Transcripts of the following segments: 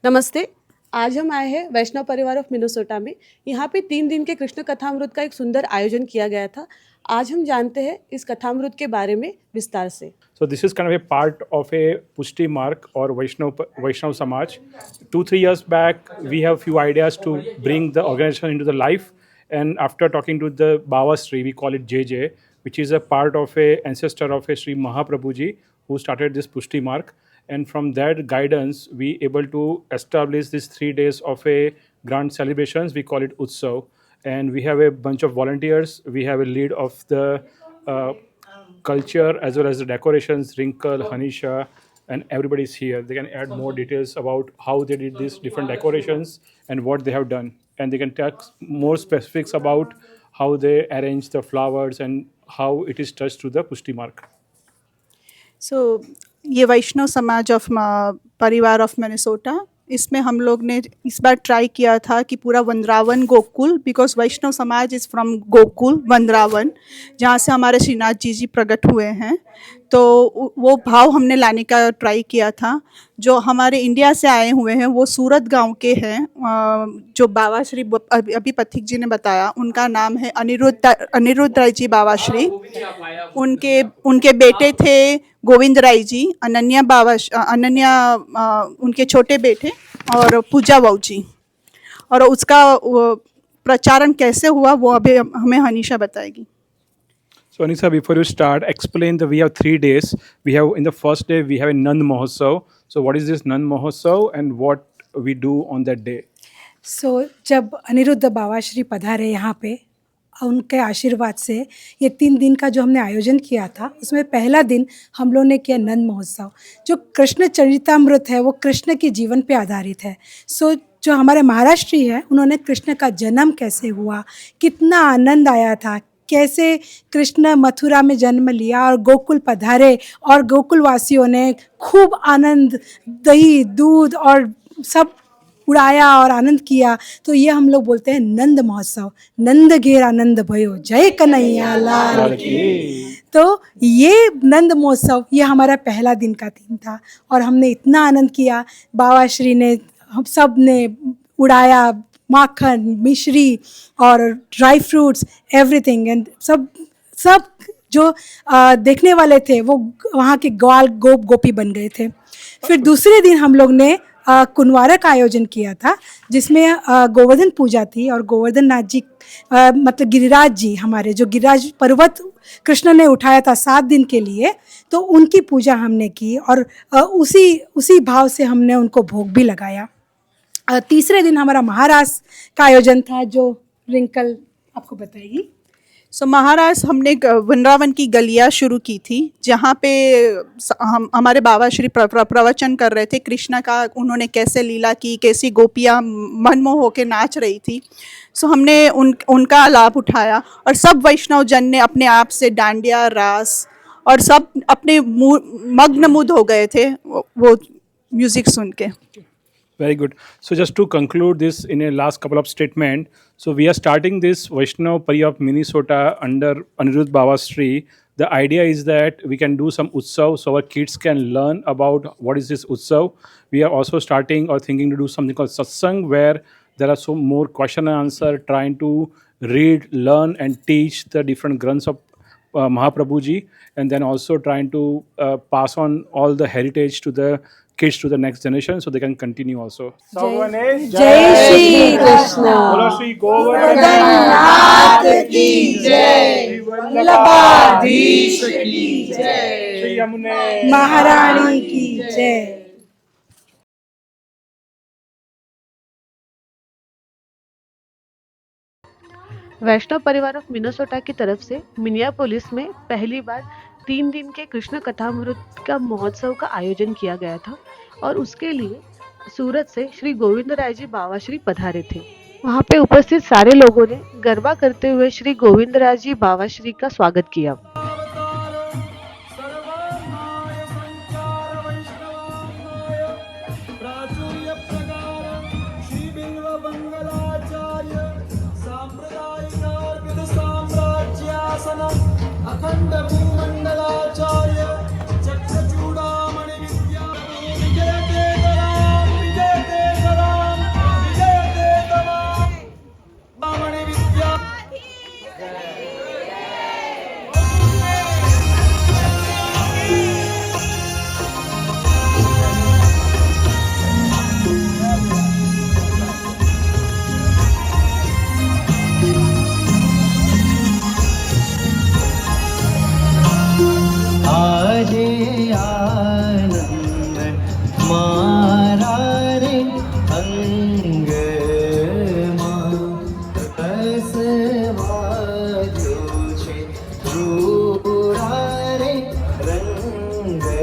नमस्ते। आज हम आए हैं वैष्णव परिवार ऑफ मिनेसोटा में। यहाँ पे 3 दिन के कृष्ण कथामृत का एक सुंदर आयोजन किया गया था। आज हम जानते हैं इस कथामृत के बारे में विस्तार से। So this is kind of a part of a Pushti Mark or Vaishnav Samaj. 2-3 years back, we have few ideas to bring the organization into the life, and after talking to the Baba Sri, we call it JJ, which is a part of a ancestor of a Sri Mahaprabhuji who started this Pushti Mark. And from that guidance, we able to establish these 3 days of a grand celebrations. We call it Utsav, and we have a bunch of volunteers. We have a lead of the culture as well as the decorations, Wrinkle, Hanisha, and everybody's here. They can add more details about how they did these different decorations and what they have done. And they can talk more specifics about how they arrange the flowers and how it is touched to the Pushti Mark. सो ये वैष्णव समाज of परिवार of Minnesota, इसमें हम लोग ने इस बार try किया था कि पूरा वृंदावन गोकुल, बिकॉज वैष्णव समाज इज़ फ्रॉम गोकुल वृंदावन, जहाँ से हमारे श्रीनाथ जी प्रकट हुए हैं। तो वो भाव हमने लाने का ट्राई किया था। जो हमारे इंडिया से आए हुए हैं वो सूरत गांव के हैं। जो बाबा श्री अभी पथिक जी ने बताया, उनका नाम है अनिरुद्ध राय जी बाबा श्री। उनके बेटे थे गोविंद राय जी, अनन्या उनके छोटे बेटे, और पूजा वाऊ जी। और उसका प्रचारण कैसे हुआ वो अभी हमें हनीशा बताएगी। So Anisa, before you start, explain that we have 3 days. We have in the first day we have a Nand Mahotsav. So what is this Nand Mahotsav and what we do on that day? So जब अनिरुद्ध बाबा श्री पधारे यहाँ पे, उनके आशीर्वाद से ये 3 दिन का जो हमने आयोजन किया था, उसमें पहला दिन हम लोगों ने किया नंद महोत्सव। जो कृष्ण चरितामृत है वो कृष्ण के जीवन पे आधारित है। सो जो हमारे महाराष्ट्री है, उन्होंने कृष्ण का जन्म कैसे हुआ, कितना आनंद आया था, कैसे कृष्ण मथुरा में जन्म लिया और गोकुल पधारे और गोकुल वासियों ने खूब आनंद, दही दूध और सब उड़ाया और आनंद किया। तो ये हम लोग बोलते हैं नंद महोत्सव। नंद घेर आनंद भयो, जय कन्हैया लाल की। तो ये नंद महोत्सव ये हमारा पहला दिन का दिन था और हमने इतना आनंद किया। बाबा श्री ने, हम सब ने उड़ाया, माखन, मिश्री और ड्राई फ्रूट्स, एवरीथिंग। एंड सब जो देखने वाले थे वो वहाँ के ग्वाल गोपी बन गए थे। फिर दूसरे दिन हम लोग ने कुंवारा का आयोजन किया था, जिसमें गोवर्धन पूजा थी और गोवर्धन नाथ जी मतलब गिरिराज जी, हमारे जो गिरिराज पर्वत कृष्ण ने उठाया था 7 दिन के लिए, तो उनकी पूजा हमने की और उसी भाव से हमने उनको भोग भी लगाया। तीसरे दिन हमारा महारास का आयोजन था, जो रिंकल आपको बताएगी। सो महाराज हमने वृंदावन की गलियाँ शुरू की थी, जहाँ पे हमारे बाबा श्री प्रवचन कर रहे थे कृष्ण का। उन्होंने कैसे लीला की, कैसी गोपियाँ मनमोह होकर नाच रही थी। सो हमने उनका लाभ उठाया और सब वैष्णव जन ने अपने आप से डांडिया, रास और सब अपने मग्न हो गए थे वो म्यूज़िक सुन के। Very good. So just to conclude this in a last couple of statement, so we are starting this Vaishnav Pari of Minnesota under Anirudh Baba Sri. The idea is that we can do some Utsav so our kids can learn about what is this Utsav. We are also starting or thinking to do something called Satsang, where there are some more question and answer, trying to read, learn and teach the different granths of Mahaprabhuji, and then also trying to pass on all the heritage to the kids, to the next generation, so they can continue also. जय श्री कृष्ण, बोलो श्री गोवर्धन नाथ की जय, वल्लभाधीश की जय, श्री यमुने महारानी की जय। वैष्णव परिवार ऑफ मिनेसोटा की तरफ से मिनियापोलिस में पहली बार 3 दिन के कृष्ण कथामृत का महोत्सव का आयोजन किया गया था और उसके लिए सूरत से श्री गोविंद राय जी बाबा श्री पधारे थे। वहाँ पे उपस्थित सारे लोगों ने गरबा करते हुए श्री गोविंद राय जी बाबा श्री का स्वागत किया। अखंड भूमंडलाचार्य चक्रचूड़ामणि विद्या विजयते વસવાયો છે રૂડા રે રંગવો.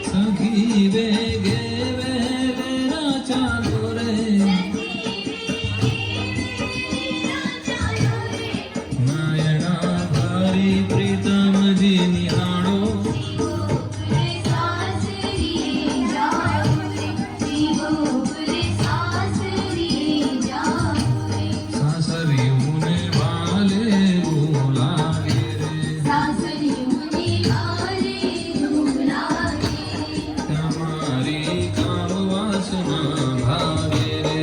સખી વેગે વેરા ચાલો રે નાયણા ભારી પ્રીતમજી નિહાળો સાસરીઓને વાલે બોલાવે રે તમારી કામ વાસના ભાવે રે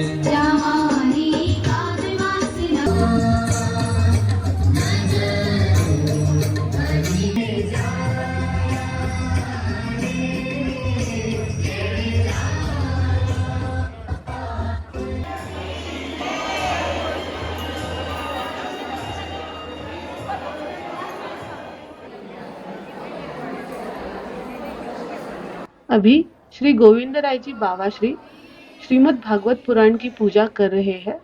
अभी श्री गोविंद राय जी बाबा श्री श्रीमद् भागवत पुराण की पूजा कर रहे हैं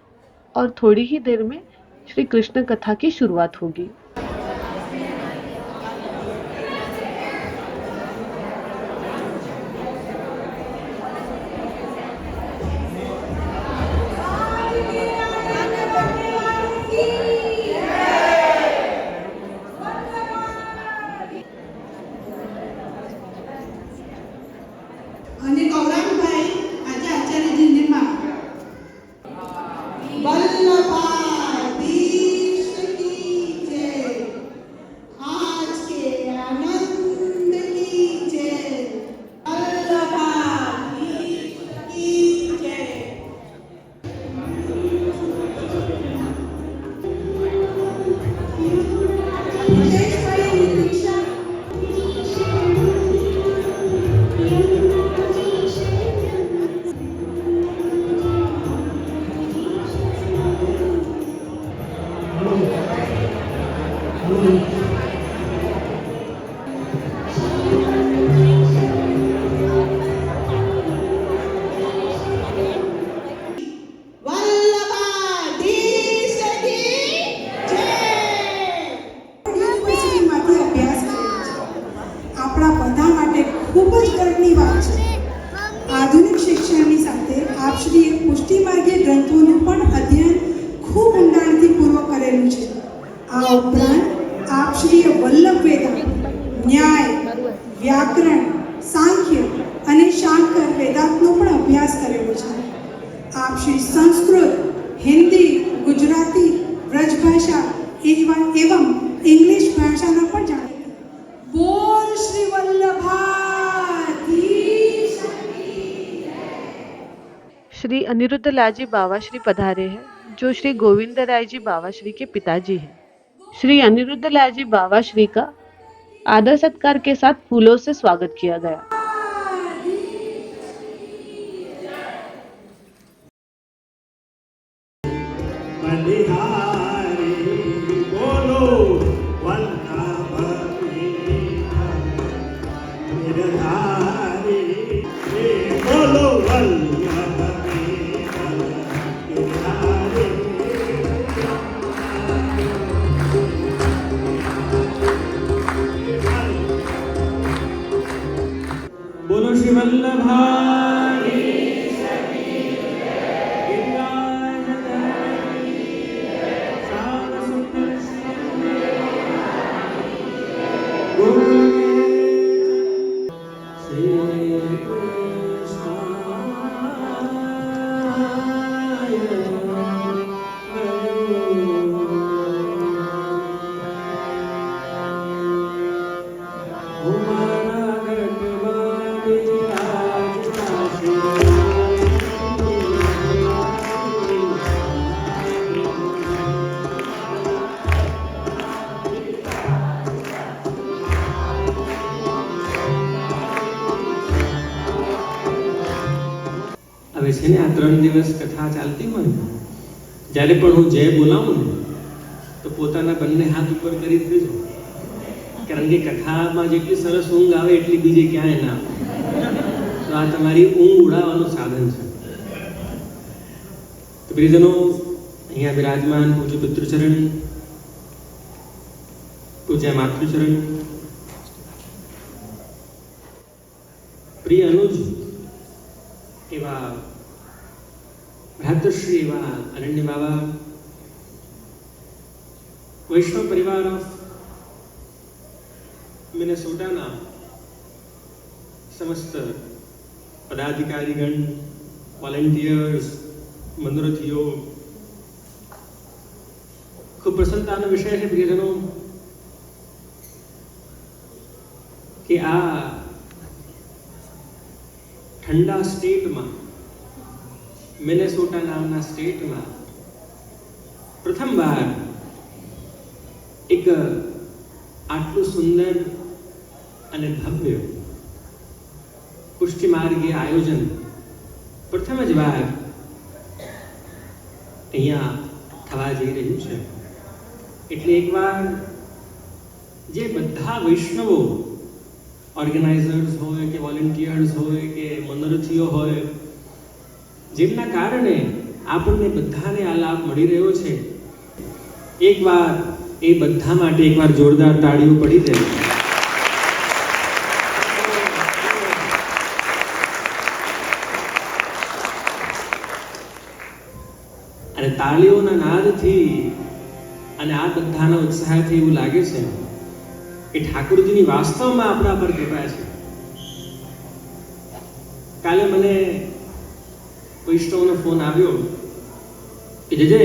और थोड़ी ही देर में श्री कृष्ण कथा की शुरुआत होगी. અને ગૌરાંગભાઈ આજે આચાર્યજીને માં वल्लभाधीश की जय, आज के आनंद की जय, वल्लभाधीश की जय. विशेषભાઈ નિતિશા વલ્લભાધીશ કી જય. યુનિવર્સિટીમાંથી અભ્યાસ કર્યો છે. આપણા બધા માટે ખૂબ જ ગર્વની વાત છે. આધુનિક શિક્ષણની સાથે આપશ્રીએ પુષ્ટિમાર્ગીય ગ્રંથોનું પણ અધ્યયન ખૂબ ઊંડાણથી પૂર્વ કરેલું છે. આ ઉપરાંત આપશ્રીએ વલ્લભ વેદાંત, ન્યાય, વ્યાકરણ, સાંખ્ય અને શાંકર વેદાંતનો પણ અભ્યાસ કરેલો છે. આપશ્રી સંસ્કૃત, હિન્દી, ગુજરાતી, વ્રજભાષા એવં ઇંગ્લિશ ભાષાના પણ જાણીતા. બોલ શ્રી વલ્લભાધીશ. श्री अनिरुद्ध लाल जी बाबा श्री पधारे हैं, जो श्री गोविंद राय जी बाबा श्री के पिताजी हैं. श्री अनिरुद्ध लाल जी बाबा श्री का आदर सत्कार के साथ फूलों से स्वागत किया गया. बलिहारी बोलो वल्लभ गिरधारी बोलो वल्लभ गिरधारी. बोलो श्री वल्लभारी હવે છે ને આ 3 દિવસ કથા ચાલતી હોય જ્યારે પણ હું જય બોલાવું ને તો પોતાના બંને હાથ ઉપર કરી જ દેજો, કારણ કે કથામાં જેટલી સરસ ઊંઘ આવે એટલી બીજે ક્યાંય ના આવે. તો આ તમારી ઊંઘ ઉડાવવાનું સાધન છે. તો પ્રિયજનો, અહીંયા બિરાજમાન પૂજ્ય પિતૃચરણ, પૂજ્ય માતૃચરણ, પ્રિય અનુજ એવા ભ્રાતૃશ્રી એવા અરણ્ય બાબા, વૈષ્ણવ પરિવાર ઓફ મિનેસોટાના સમસ્ત પદાધિકારીગણ, વોલેન્ટિયર્સ, મંદોરથીઓ, ખૂબ પ્રસન્નતાનો વિષય છે પ્રિયજનો કે આ ઠંડા સ્ટેટમાં, મિનેસોટા નામના સ્ટેટમાં પ્રથમવાર એક આટલું સુંદર અને ભવ્ય પુષ્ટિમાર્ગીય આયોજન પ્રથમ જ વાર અહીંયા થવા જઈ રહ્યું છે. એટલે એકવાર જે બધા વૈષ્ણવો, ઓર્ગેનાઇઝર્સ હોય કે વોલેન્ટિયર્સ હોય કે મંદોરથીઓ હોય, જેમના કારણે આપણને બધાને આ લાભ મળી રહ્યો છે, એકવાર એ બધા માટે એકવાર જોરદાર તાળીઓ પડી જાય. અને તાળીઓના નાદથી અને આ બધાના ઉત્સાહથી એવું લાગે છે કે ઠાકોરજીની વાસ્તવમાં આપણા પર કૃપા છે. કાલે મને વૈષ્ણવનો ફોન આવ્યો કે જે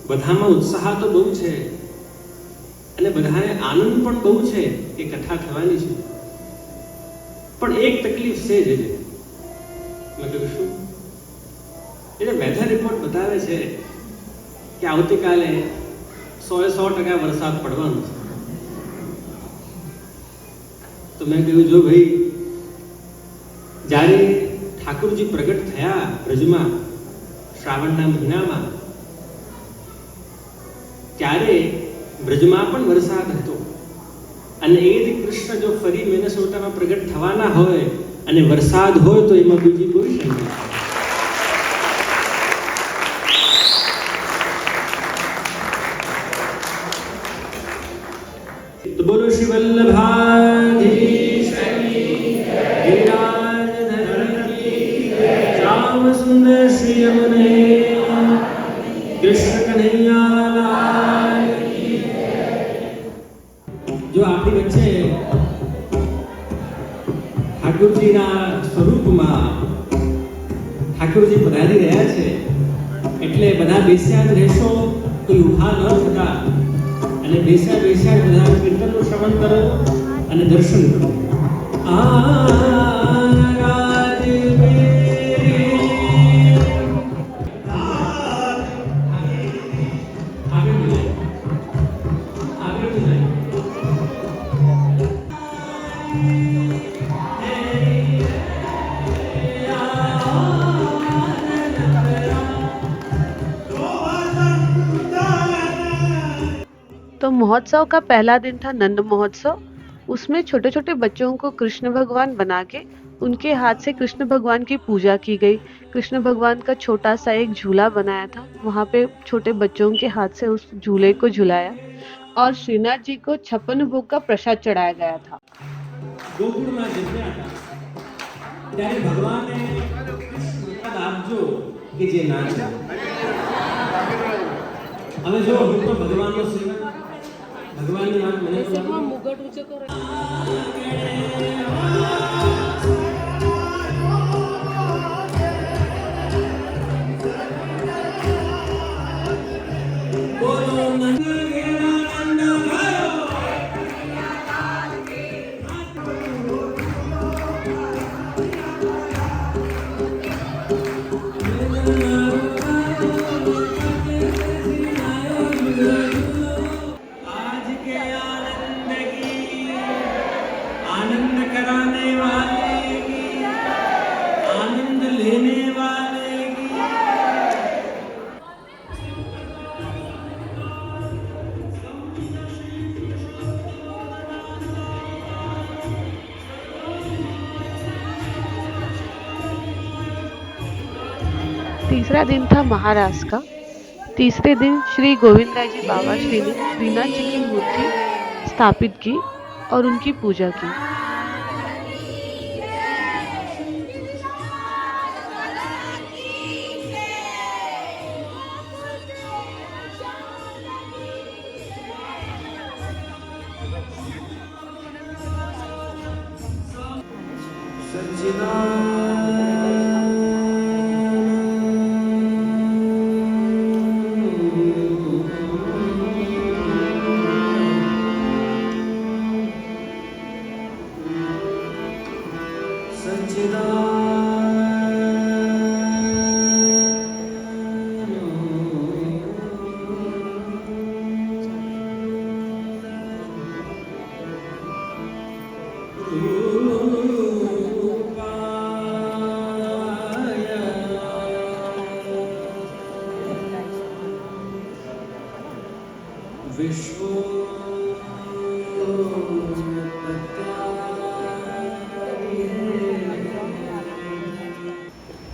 બધામાં ઉત્સાહ તો બહુ છે અને બધાને આનંદ પણ બહુ છે કે કથા થવાની છે, પણ એક તકલીફ છે. જે મેં કહ્યું શું? એટલે વેધર રિપોર્ટ બતાવે છે કે આવતીકાલે 100% વરસાદ પડવાનો છે. તો મેં કહ્યું, જો ભાઈ, જ્યારે ઠાકોરજી પ્રગટ થયા બ્રજમાં શ્રાવણના મહિનામાં, ત્યારે બ્રજમાં પણ વરસાદ હતો, અને એ જ કૃષ્ણ જો ફરી મિનેસોટામાં પ્રગટ થવાના હોય અને વરસાદ હોય તો એમાં બીજી કોઈ શંકા નથી. તો બોલો શ્રી વલ્લભાધીશ્વરી ગિરિરાજધર કી જય. શ્યામ સુંદર શ્રી યમુને કૃષ્ણ કનૈયા લાલ કી જય. જો આપણી વચ્ચે ઠાકોરજીના સ્વરૂપમાં ઠાકોરજી પધારી રહ્યા છે, એટલે બધા બેસ્યા જ રહેશો, કોઈ ઊભા ન થતા, અને બેસ્યા બેસ્યા બધા કીર્તનનું શ્રવણ કરો અને દર્શન કરો. तो महोत्सव का पहला दिन था नंद महोत्सव। उसमें छोटे छोटे बच्चों को कृष्ण भगवान बना के उनके हाथ से कृष्ण भगवान की पूजा की गई। कृष्ण भगवान का छोटा सा एक झूला बनाया था, वहाँ पे छोटे बच्चों के हाथ से उस झूले को झुलाया और श्रीनाथ जी को 56 भोग का प्रसाद चढ़ाया गया था। ગોકુળમાં જન્મ્યા હતા ત્યારે ભગવાને પ્રસાદ આપજો કે જે નાચે. હવે જો હું તો ભગવાનનો સેવક, ભગવાનની વાત મને તો મુગટ ઊંચો કરો. आनंद कराने दूसरा दिन था महारास का। तीसरे दिन श्री गोविंदराय जी बाबा श्री ने श्रीनाथ जी की मूर्ति स्थापित की और उनकी पूजा की।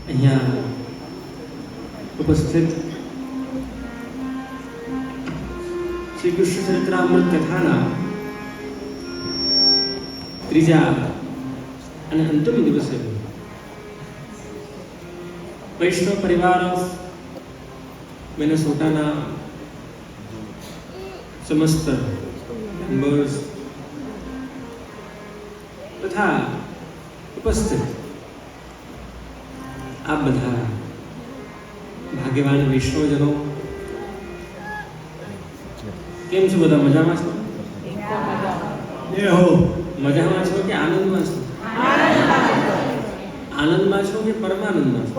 અહીંયા ઉપસ્થિત શ્રી કૃષ્ણ ચરિત્રામૃત કથાના ત્રીજા અને અંતિમ દિવસે વૈષ્ણવ પરિવાર ઓફ મિનેસોટાના સમસ્ત મેમ્બર્સ તથા ઉપસ્થિત આપ બધા ભાગ્યવાન વૈષ્ણવજનો કેમ છો? બધા મજામાં છો? મજામાં છો કે આનંદમાં છો? આનંદમાં છો કે પરમાનંદમાં છો?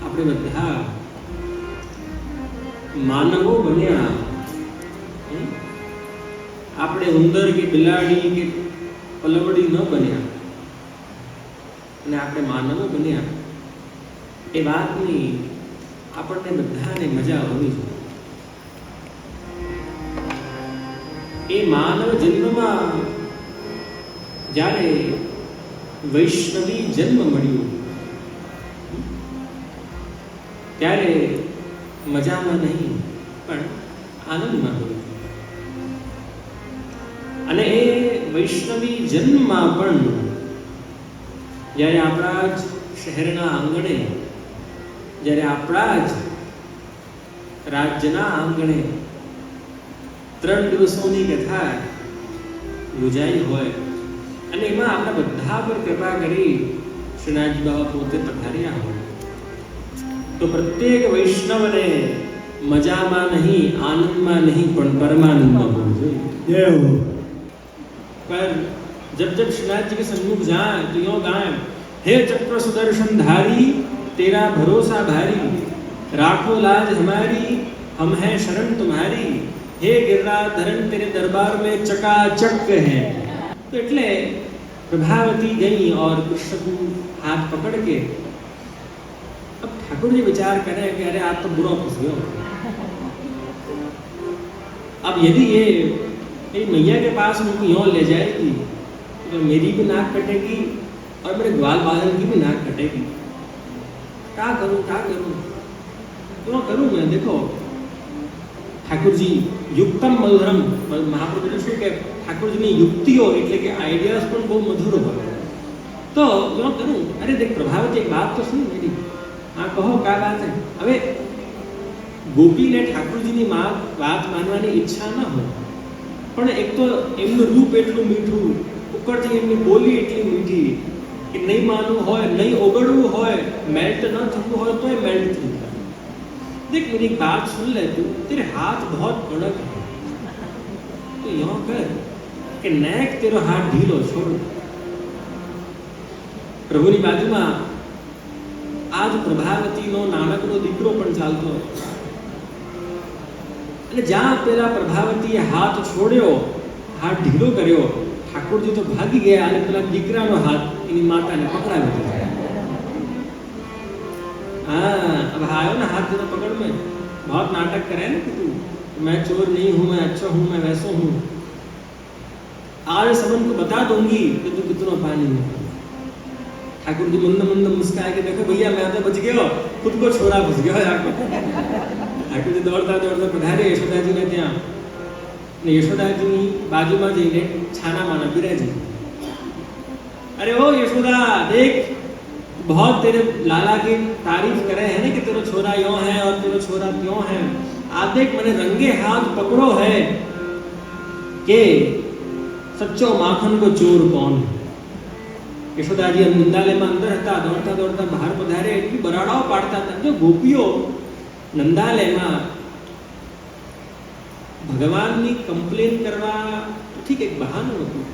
આપણે બધા માનવો બન્યા, આપણે ઉંદર કે બિલાડી કે પલવડી ન બન્યા અને આપણે માનવો બન્યા એ વાતની આપણને બધાને મજા હોવી જોઈએ. એ માનવ જન્મમાં જ્યારે વૈષ્ણવી જન્મ મળ્યો ત્યારે મજામાં નહીં પણ આનંદમાં હોય. અને એ વૈષ્ણવી જન્મમાં પણ જ્યારે આપણા જ શહેરના આંગણે, જ્યારે આપણા જ રાજ્યના આંગણે 3 દિવસોની કથા યોજાઈ હોય અને એમાં આપણા બધા પર કૃપા કરી શ્રીનાથજી બાબા પોતે પધાર્યા હોય તો પ્રત્યેક વૈષ્ણવને મજામાં નહીં, આનંદમાં નહીં પણ પરમાનંદમાં હોવું જોઈએ. पर जब जब श्रीनाथ जी के सन्मुख जाए तो यूं गाएं, हे चक्र सुदर्शन धारी तेरा भरोसा भारी, राखो लाज हमारी हम हैं शरण तुम्हारी, हे गिरिराधरण तेरे दरबार में चकाचक है. तो એટલે प्रभावती गई और कृष्ण को हाथ पकड़ के अब ठाकुर जी विचार करें कि अरे आप तो बुरा फंस गए. अब यदि ये मैया के पास उनको यूँ ले जाएगी तो मेरी भी नाक कटेगी और मेरे ग्वाल बालन की भी नाक कटेगी. क्या करूँ क्यों करूँ मैं? देखो ठाकुर जी युक्तम मधुरम, महाप्रभु श्री के ठाकुर जी ની યુક્તિઓ એટલે કે આઈડિયાઝ પણ બહુ મધુર હોય. તો ક્यों કરું? અરે દેખ પ્રભાવતી એક बात तो सुन मेरी. हाँ कहो क्या बात है? હવે ગોપીને ઠાકોરજીની વાત માનવાની ઈચ્છા ન હોય પણ એક તો એમનું રૂપ એટલું મીઠું, ઉપરથી એમની બોલી એટલી મીઠી કે નહીં માનવું હોય, નહીં ઓગળવું હોય, મેલ્ટ ન થવું હોય તો એ મેલ્ટ થઈ જાય. देख मेरी बात सुन ले तू, तेरे हाथ बहुत कड़क है तो यूँ कर कि नेक तेरो हाथ ढीलो छोड़. પ્રભુની બાજુમાં આજ પ્રભાવતીનો નાનકડો દીકરો પણ ચાલતો હતો અને જ્યાં પેલા પ્રભાવતીએ હાથ છોડ્યો, હાથ ઢીલો કર્યો, ઠાકોરજી તો ભાગી ગયા અને પેલા દીકરાનો હાથ એની માતાને પકડાવી દીધો. हाँ अब आयो ना हाथ जरा पकड़ में, बहुत नाटक करे ना कि तू मैं चोर नहीं हूँ, मैं अच्छा हूँ, मैं वैसा हूँ. आज सबन को बता दूंगी कि तू कितना पानी में. ठाकुर जी मंद मंद मुस्काए कि देखो भैया मैं तो बच गयो, खुद को छोरा घुस गयो आको। ठाकुर जी दौड़ता दौड़ता पधारे यशोदाजी ने ત્યાં ને યશોદાજીની બાજુમાં જઈને છાનામાના બિરાજી। अरे ओ यशोदा देख, बहुत तेरे लाला की तारीफ करे है ना कि तेरा छोरा यूं है और तेरा छोरा त्यों है। आप देख मैंने रंगे हाथ पकड़ो है कि सच्चो माखन को चोर कौन है। यशोदाजी नंदालयમાં અંદર હતા, દોડતા દોડતા બહાર પધારે, એટલી બરાડાઓ પાડતા હતા। જો ગોપીઓ નંદાલયમાં ભગવાનની કમ્પ્લેન કરવા ઠીક એક બહાનું હતું,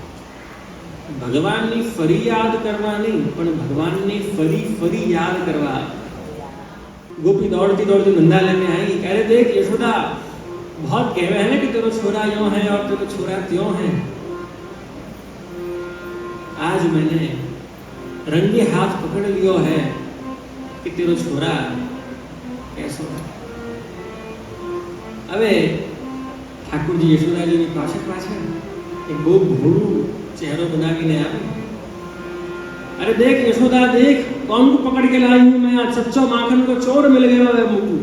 ભગવાનની ફરિયાદ કરવા નહીં પણ ભગવાનને ફરી ફરી યાદ કરવા। गोपी दौड़ती दौड़ती नंदालय में आई, कह रहे देख यशोदा, बहुत कहवे है ना कि तेरा छोरा यूं है और तेरा छोरा त्यों है। आज मैंने रंगे हाथ पकड़ लियो है कि तेरा छोरा कैसो है। હવે ઠાकुरજી યશોદાજીની પાછળ પાછળ એક બહુ ભોળું चेहरो बनावीने आवे। अरे देख यशोदा देख, कौन को पकड़ के लाई हूं मैं, आज सच्चो माखन को चोर मिल गया है मुकु।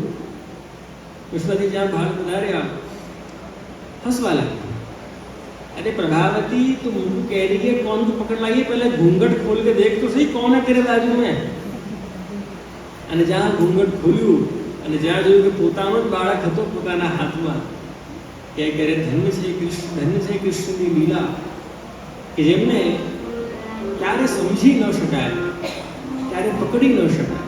यशोदा जी जहाँ बाहर पधारे हंसवा लगी। अरे प्रभावती तुम मुकु कह रही है कौन को पकड़ लाई है, पहले घूंघट खोल के देख तो सही कौन है तेरे बाजू में। અને જ્યાં ઘૂંઘટ ખોલ્યું અને જ્યાં જોયું કે પોતાનો જ બાળક હતો પોતાના હાથમાં, કે કરે ધન્ય છે કૃષ્ણની લીલા કે જેમને ક્યારે સમજી ન શકાય, ક્યારે પકડી ન શકાય।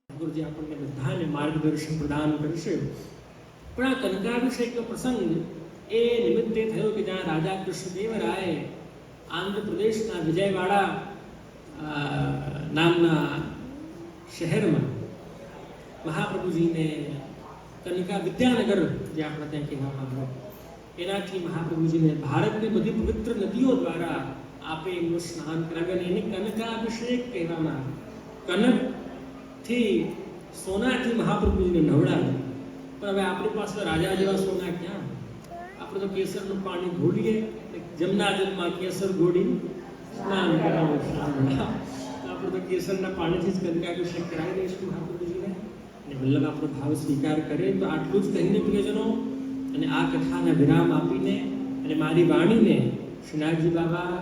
ઠાકોરજી આપણને બધાને માર્ગદર્શન પ્રદાન કરશે। પણ આ કનકાભિષેકનો પ્રસંગ એ નિમિત્તે થયો કે જ્યાં રાજા કૃષ્ણદેવરાય આંધ્રપ્રદેશના વિજયવાડા નામના શહેરમાં મહાપ્રભુજીને કનિકા વિદ્યાનગર જે આપણે ત્યાં કહેવામાં આવે એનાથી મહાપ્રભુજીને ભારતની બધી પવિત્ર નદીઓ દ્વારા આપે એમનું સ્નાન કરાવ્યું અને એને કનકાભિષેક કહેવામાં આવે। કનકથી સોનાથી મહાપ્રભુજીને નવડાવ્યા। પણ હવે આપણી પાસે રાજા જેવા સોના ક્યાં? આપણે તો કેસરનું પાણી ઘોડીએ, જમનાજલમાં કેસર ઘોડી સ્નાન કરાવે। આપણે તો કેસરના પાણીથી જ કનકાભિષેક કરાવી દઈશું મહાપ્રભુજીને અને વલ્લભ આપણો ભાવ સ્વીકાર કરે। તો આટલું જ કહીને પ્રિયજનો અને આ કથાના વિરામ આપીને અને મારી વાણીને શ્રી નાથજી બાબા,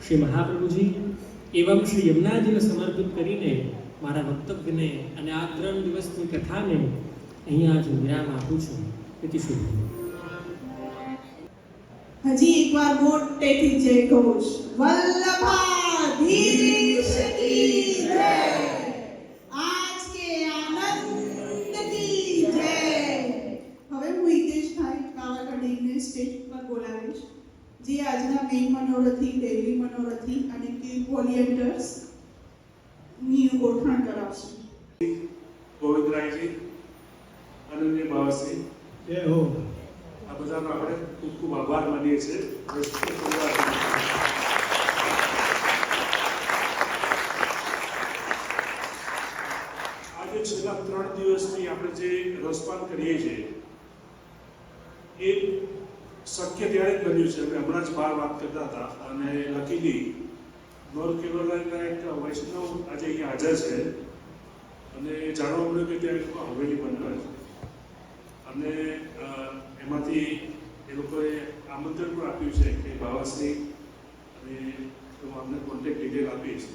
શ્રી મહાપ્રભુજી એવં શ્રી યમુનાજીને સમર્પિત કરીને મારા વક્તવ્યને અને આ 3 દિવસની કથાને અહીંયા જ વિરામ આપું છું। તેથી શુભ। હજી એકવાર મોટેથી જય ઘોષ, વલ્લભાધીશ की जय, आज के आनंद की जय। હવે હું હિતેશભાઈ કાવાકડીને સ્ટેજ પર બોલાવીશ, જે આજના મેઇન મનોરથી, ડેલી મનોરથી અને ક્યુ વોલિયન્ટર્સ ની ઓળખાણ કરાવશે। ગોવિંદરાયજી, અનન્ય ભાવસી, જય હો। આ બધાનો આપણે ખૂબ ખૂબ આભાર માનીએ છીએ। આજે છેલ્લા 3 દિવસથી આપણે જે રસપાન કરીએ છીએ સાહેબ હમણાં જ બહાર વાત કરતા હતા અને લકીલી નોર્થ કેરોલાઇના એક વૈષ્ણવ આજે અહીંયા હાજર છે અને જાણવા મળ્યું કે ત્યાં એક હવેલી બનવા છે અને એમાંથી એ લોકોએ આમંત્રણ પણ આપ્યું છે કે બાવાશ્રી અને હું અમને કોન્ટેક્ટ ડિટેલ આપીશ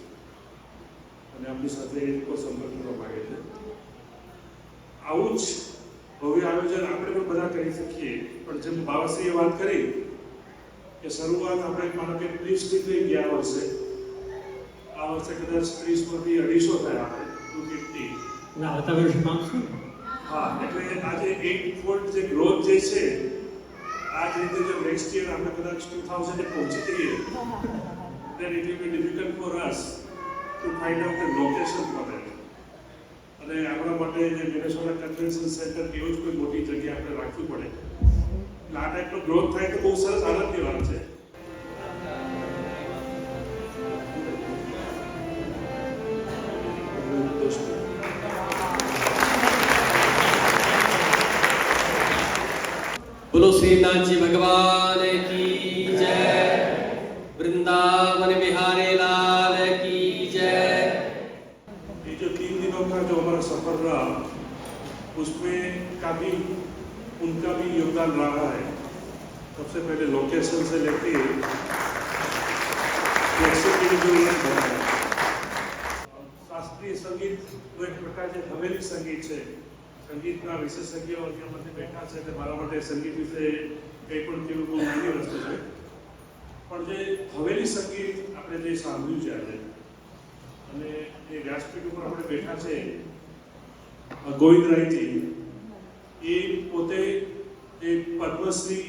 અને આપણી સાથે એ લોકો સંપર્ક કરવા માગે છે. આવું જ ભવ્ય આયોજન આપણે પણ બધા કરી શકીએ, પણ જેમ બાવાશ્રીએ વાત કરી કે શરૂઆત આપણે માનો કે 30 થી ગયા વર્ષે, આ વર્ષે કદાચ 30 માંથી 250 થયા આપણે 250 ના આવતા વર્ષે 500. હા, એટલે આજે 8 ફોલ્ડ જે ગ્રોથ જે છે, આ જ રીતે જો નેક્સ્ટ યર આપણે કદાચ 2000 એ પહોંચી જઈએ, then it will be difficult for us to find out the location for that. અને આપણા માટે જે મિનેસોટા કન્વેન્શન સેન્ટર કેવું જ કોઈ મોટી જગ્યા આપણે રાખવી પડે, એટલે આ ટાઈપનો ગ્રોથ થાય તો બહુ સરસ આનંદની વાત છે. बोलो श्रीनाथ जी भगवान की जय, वृंदावन बिहारी लाल की जय. ये जो 3 दिनों का जो हमारा सफर रहा, उसमें काफी उनका भी योगदान रहा है. सबसे पहले लोकेशन से लेके फ्लेक्सिबिलिटी जो है, शास्त्रीय संगीत एक प्रकार से हवेली संगीत है. સંગીતના વિશેષજ્ઞો અહીંયા બેઠા છે એટલે મારા માટે સંગીત વિશે કંઈ પણ કેવું બહુ નાની વસ્તુ છે, પણ જે હવેલી સંગીત આપણે જે સાંભળ્યું છે આજે અને એ વ્યાસપીઠ ઉપર આપણે બેઠા છે, ગોવિંદરાયજી એ પોતે એ પદ્મશ્રી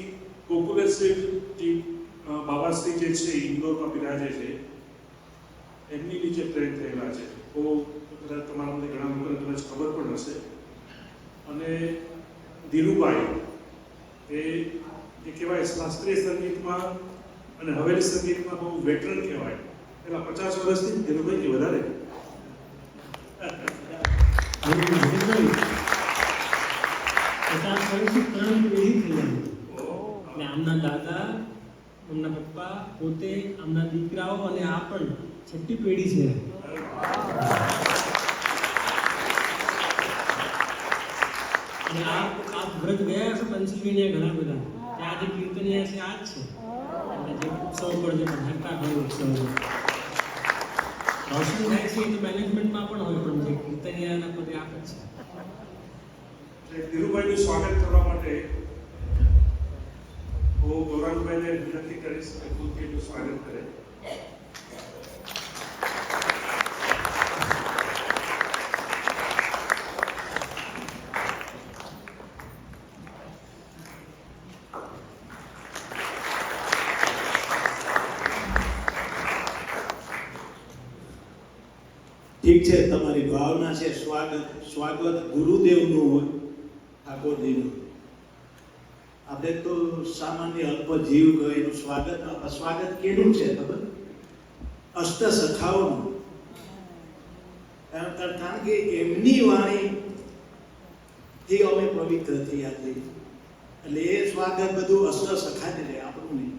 ગોકુલેશ્વરજી બાબાશ્રી જે છે ઇન્દોરમાં બિરાજે છે, એમની નીચે ટ્રેન થયેલા છે. તો કદાચ તમારા ઘણા લોકોને કદાચ ખબર પણ હશે. અને ધીરુભાઈ એ કહેવાય શાસ્ત્રીય સંગીતમાં અને હવેલી સંગીતમાં બહુ વેટરન કહેવાય. પેલા 50 વર્ષથી ધીરુભાઈ કે વધારે 50 વર્ષથી 3 પેઢી થઈ ગઈ. અને આમના દાદા, આમના પપ્પા, પોતે, આમના દીકરાઓ અને આ પણ 6ઠી પેઢી છે. અને આ વ્રત ગયા છે પેન્સિલ્વેનિયા ઘણા બધા, ત્યાં જે કીર્તનિયા છે આ જ છે. અને જે ઉત્સવ પર જે પધારતા હોય ઉત્સવ રોશન થાય છે એ તો મેનેજમેન્ટમાં પણ હોય, પણ જે કીર્તનિયાના પદે આ જ છે. ધીરુભાઈનું સ્વાગત કરવા માટે હું ગૌરાંગભાઈને વિનંતી કરીશ કે ખુદનું સ્વાગત કરે. ઠીક છે, તમારી ભાવના છે સ્વાગત ગુરુદેવનું હોય, ઠાકોરજીનું. આપણે તો સામાન્ય અલ્પ જીવ ગયો એનું સ્વાગત કેનું છે ખબર? અષ્ટ સખાઓનું. કારણ કે એમની વાણીથી અમે પવિત્ર થયા છીએ, એટલે એ સ્વાગત બધું અષ્ટ સખાને રહે, આપણું નહીં.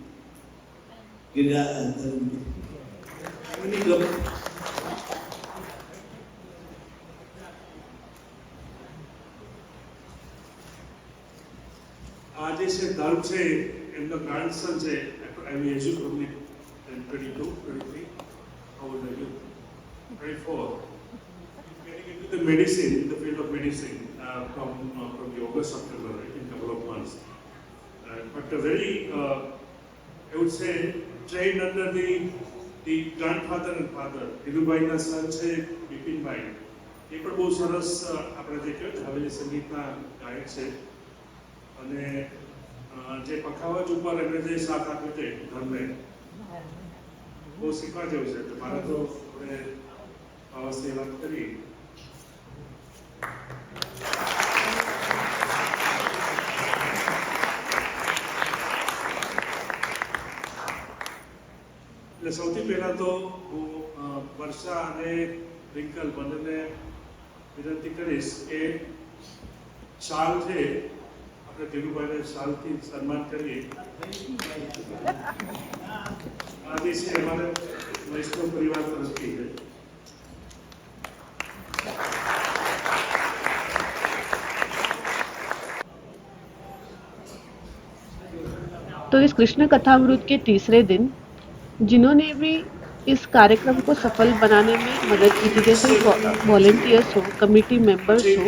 એમની આ જે છે ધર્મ છે એમનો ગ્રાન્ડસન છે. આઈ એજ you from 22, 23. How old are you? 24. Getting into the medicine, in the field of medicine, from the August, September, in a couple of months. But a very, I would say, trained under the grandfather and father. ધીરુભાઈના sir છે બિપિનભાઈ, એ પણ બહુ સરસ આપણે જે કહેવાય હવેલી સંગીતના ગાયક છે. અને જે પખાવત ઉપર એમણે જે સાથ આપ્યો છે ધર્મને, બહુ શીખવા જેવું છે. મારે તો આપણે બાવાશ્રીએ વાત કરી, એટલે સૌથી પહેલા તો હું વર્ષા અને રિંકલ બંનેને વિનંતી કરીશ કે શાલ છે આપણે ધીરુભાઈને સાલથી સન્માન કરીએ. આજે છે અમારે વૈષ્ણવ પરિવાર તરફથી છે. तो इस कृष्ण कथामृत के तीसरे दिन जिन्होंने भी इस कार्यक्रम को सफल बनाने में मदद की थी, जैसे वॉलेंटियर्स हो, कमेटी मेंबर्स हो,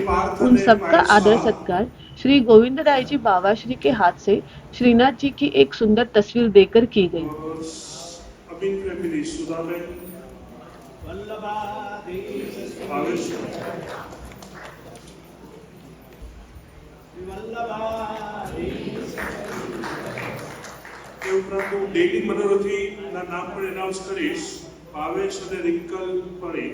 उन सबका आदर सत्कार श्री गोविंद राय जी बाबा श्री के हाथ से श्रीनाथ जी की एक सुंदर तस्वीर देकर की गई. અમીન ફેમિલી સુધાબેન ભાવેશ એ ઉપરાંત હું ડેલી મનોરથીના નામ પણ એનાઉન્સ કરીશ. ભાવેશ અને રિંકલ પરી,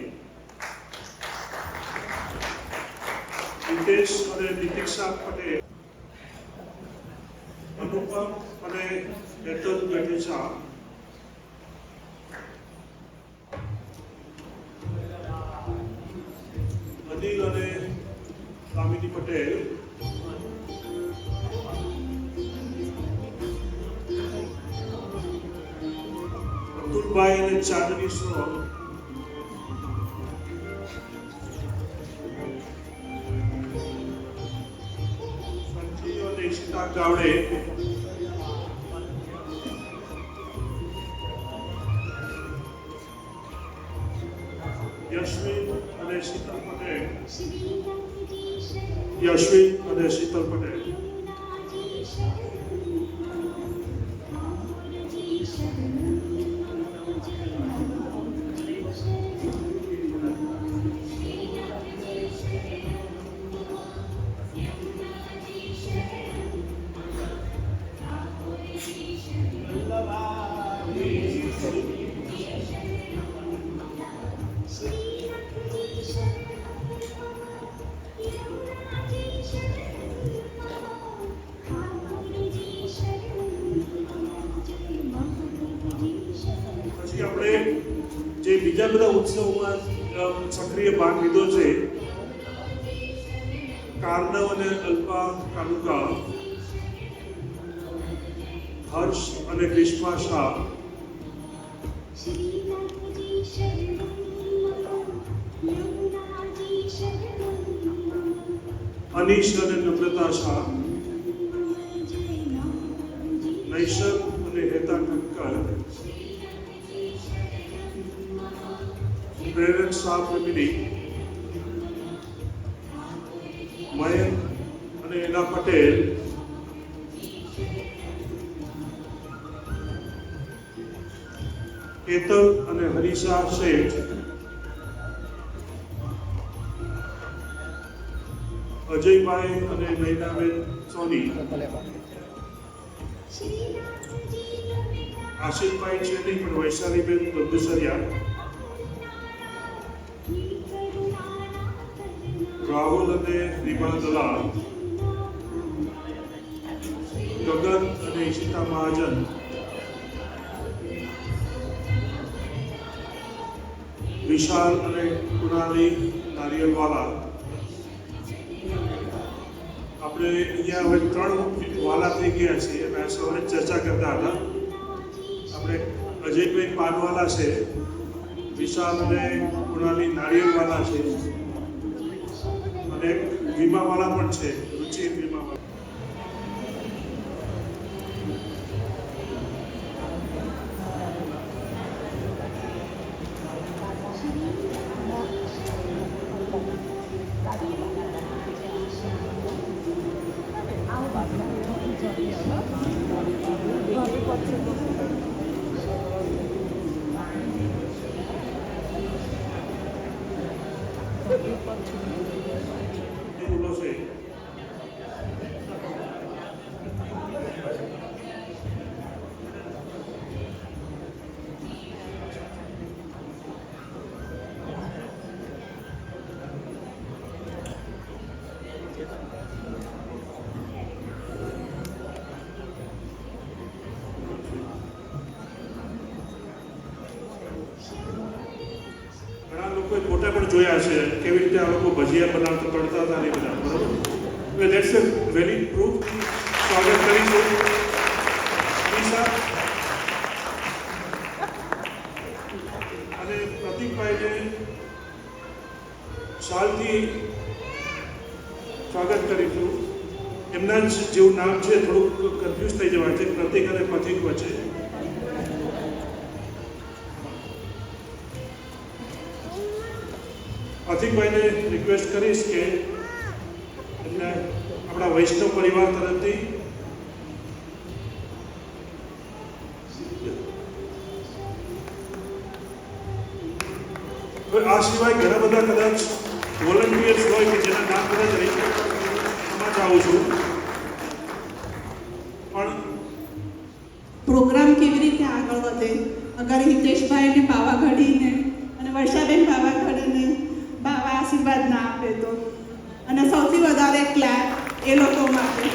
હિતેશ અને નિતિક્ષા પટેલ, અનુપમ અને હેતલ ગઢેચા, અનિલ અને કામિની પટેલ, અતુલભાઈ અને ચાંદની શ્રોફ, સંજીવ અને ઈશિતા ગાવડે, યશવીન અને શીતલ પટેલ, પછી આપણે જે બીજા બધા ઉત્સવમાં સક્રિય ભાગ લીધો છે, કાર્નવ અને અલ્પા કાલુકા, હર્ષ અને ગ્રીષ્મા શાહ, અનીશ અને નમ્રતા શાહ, નૈશર અને હેતા ઠક્કર, પ્રેરક શાહ ફેમિલી, મયંક અને એના પટેલ, હેતલ અને હરીશા શેઠ, અજયભાઈ અને નૈનાબેન સોની, આશિષભાઈ છે નહીં પણ વૈશાલીબેન દુસરિયા, રાહુલ અને રીમા દલાલ, ગગન અને ઈશિતા મહાજન, વિશાલ અને કુણાલી નારિયેલવાલા. આપણે અહીંયા હવે 3 વાલા થઈ ગયા છે. અમે સવારે ચર્ચા કરતા હતા. આપણે અજયભાઈ પાનવાલા છે, વિશાલ અને કુણાલી નારિયેલવાલા છે, અને વીમાવાલા પણ છે, રુચિ વીમાવાલા. ઘણા લોકોએ ફોટા પણ જોયા છે કેવી રીતે આ લોકો ભજીયા બનાવતા પડતા હતા ને બધા, બરોબર. Well, that's a very proof. સ્વાગત કરીશું અમીષા અને પ્રતિકભાઈને શાલથી સ્વાગત કરીશું. એમના જ જેવું નામ છે, થોડુંક કન્ફ્યુઝ થઈ જવાય છે પ્રતિક અને પથિક વચ્ચે. પથિકભાઈને રિક્વેસ્ટ કરીશ કે એમને આપણા વૈષ્ણવ પરિવાર તરફથી આ સિવાય ઘણા બધા કદાચ વોલન્ટિયર્સ હોય કે જેના નામ કદાચ રહી એમાં ચાહું છું. પણ પ્રોગ્રામ કેવી રીતે આગળ વધે અગર હિતેશભાઈને પાવાગઢીને અને વર્ષાબેન પાવાગઢને બાવા આશીર્વાદ ના આપે તો, અને સૌથી વધારે ક્લેપ એ લોકો માટે.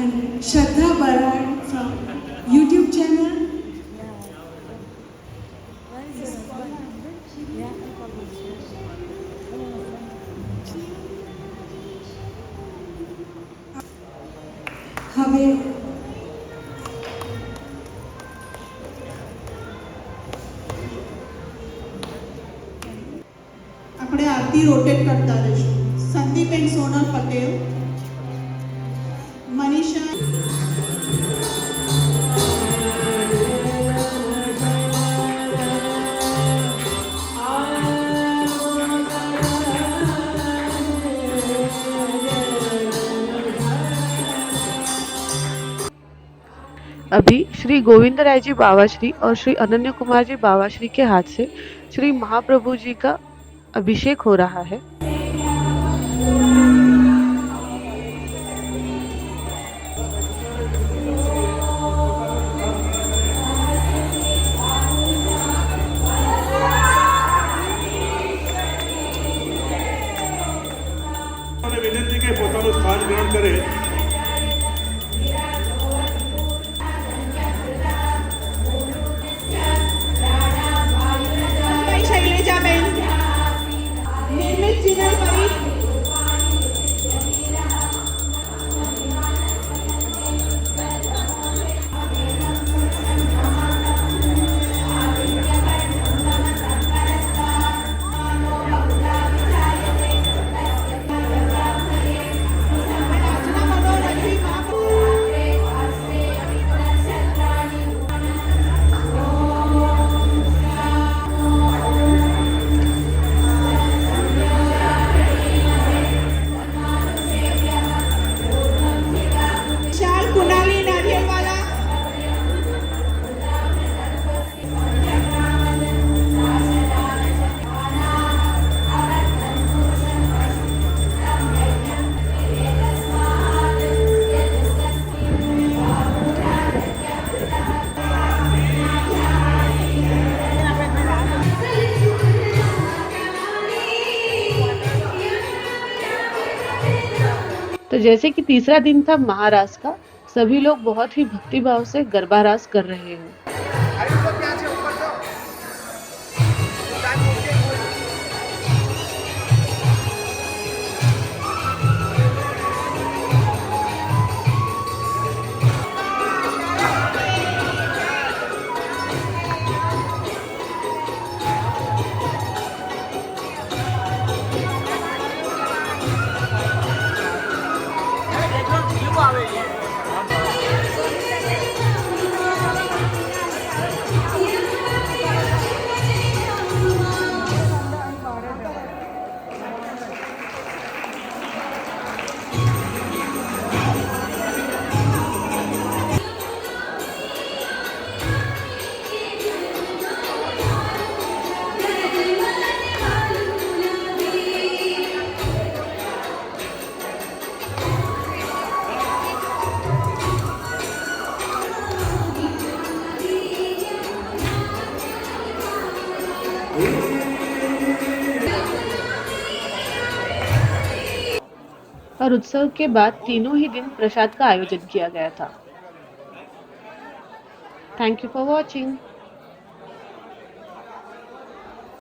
અને શ્રદ્ધા બરાડ ફ્રોમ યુટ્યુબ ચેનલ. હવે આપણે આરતી રોટેટ કરતા રહીશું. સંદીપબેન સોનલ પટેલ, મનીષા अभी श्री गोविंद राय जी बावाश्री और श्री अनन्य कुमार जी बावाश्री के हाथ से श्री महाप्रभु जी का अभिषेक हो रहा है. વિનંતી કે પોતાનું સ્થાન ગ્રહણ કરે. શૈલેજાબેન, નિર્મિત ચિનલપરી, तो जैसे कि तीसरा दिन था महारास का, सभी लोग बहुत ही भक्तिभाव से गरबा रास कर रहे हैं. और उत्सव के बाद तीनों ही दिन प्रसाद का आयोजन किया गया था। Thank you for watching.